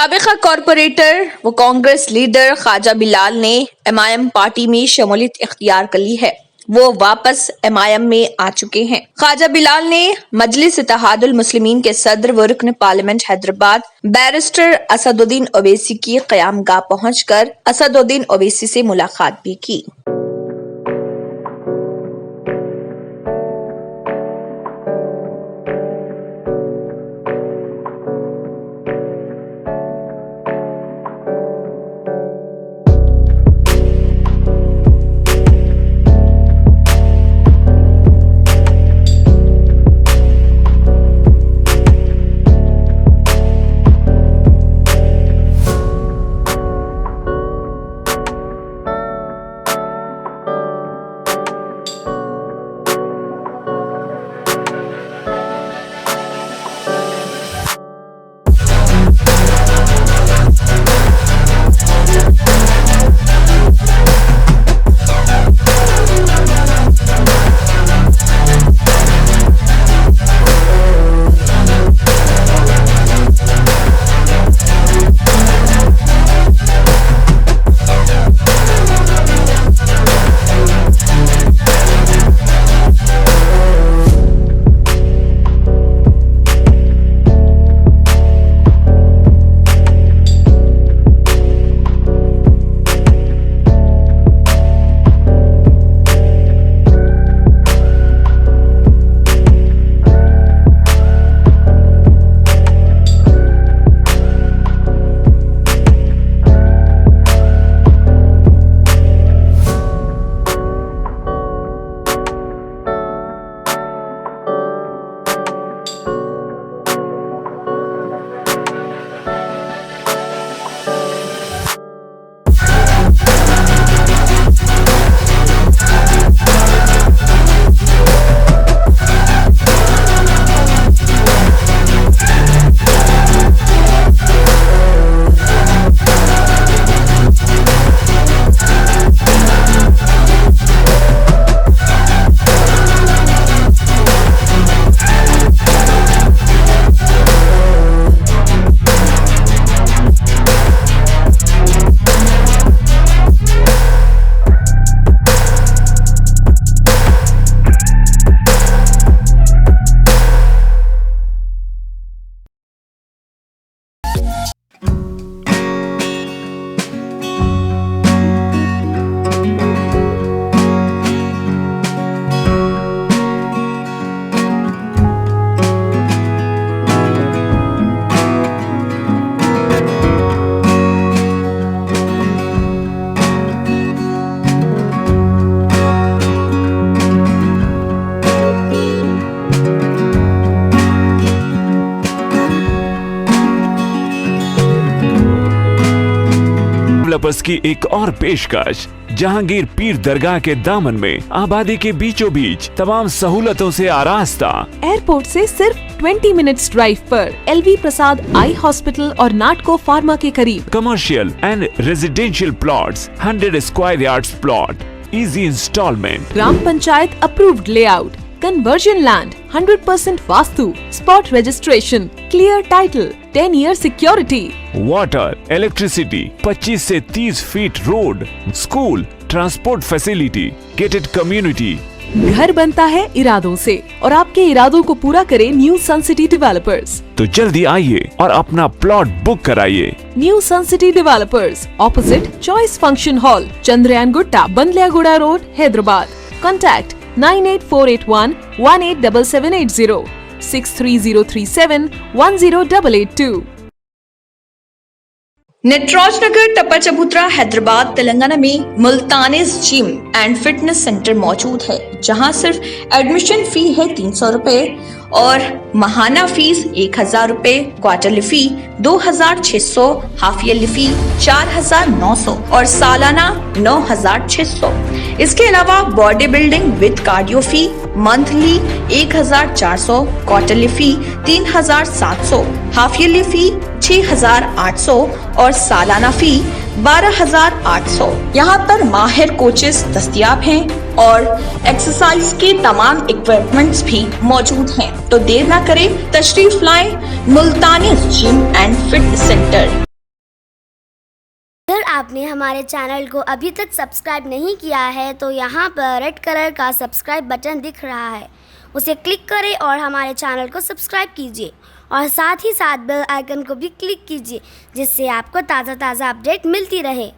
साबिका corporator व Congress leader Khwaja Bilal ने MIM party में शमूलियत इख्तियार कर ली है। वो वापस एमआईएम में आ चुके हैं। ख्वाजा बिलाल ने मजलिस इत्तेहादुल मुस्लिमीन के सदर व रुकन पार्लियामेंट हैदराबाद बैरिस्टर असदुद्दीन ओवैसी की क़यामगाह पहुंचकर असदुद्दीन ओवैसी से मुलाकात भी की। डेवलपर्स की एक और पेशकश जहांगीर पीर दरगाह के दामन में आबादी के बीचों बीच तमाम सहूलतों से आरास्ता। एयरपोर्ट से सिर्फ 20 मिनट्स ड्राइव पर LV प्रसाद आई हॉस्पिटल और नाटको फार्मा के करीब। Commercial and residential plots, 100 square yards plot, easy installment. Gram panchayat approved layout, conversion land, 100% vastu, spot registration, clear title, 10 year security. Water, electricity, 25 से 30 feet road, school, transport facility, gated community. घर बनता है इरादों से और आपके इरादों को पूरा करे न्यू सन सिटी डेवलपर्स। तो जल्दी आइए और अपना प्लॉट बुक कराइए। New sun city developers, opposite choice function hall, Chandrayangutta, Bandlaguda road, Hyderabad. Contact 98481 187780, 63037 10882। Natraj Nagar Tappa Chabutra Hyderabad Telangana में Multani's gym and fitness centre मौजूद है, जहां सिर्फ एडमिशन फी है 300 रुपए और माहाना फीस 1000 रुपए, quarterly fee 2600, half yearly fee 4900 और सालाना 9600। इसके अलावा body building with cardio fee monthly 1400, quarterly fee 3700, half yearly fee 6800 और सालाना फी 12800। यहाँ पर माहिर कोचेस दस्तयाब हैं और एक्सरसाइज के तमाम इक्विपमेंट्स भी मौजूद हैं। तो देर ना करें, तशरीफ लाएं मुल्तानी जिम एंड फिटनेस सेंटर। आपने हमारे चैनल को अभी तक सब्सक्राइब नहीं किया है तो यहाँ पर रेड कलर का सब्सक्राइब बटन दिख रहा है, उसे क्लिक करें और हमारे चैनल को सब्सक्राइब कीजिए और साथ ही साथ बेल आइकन को भी क्लिक कीजिए, जिससे आपको ताज़ा अपडेट मिलती रहे।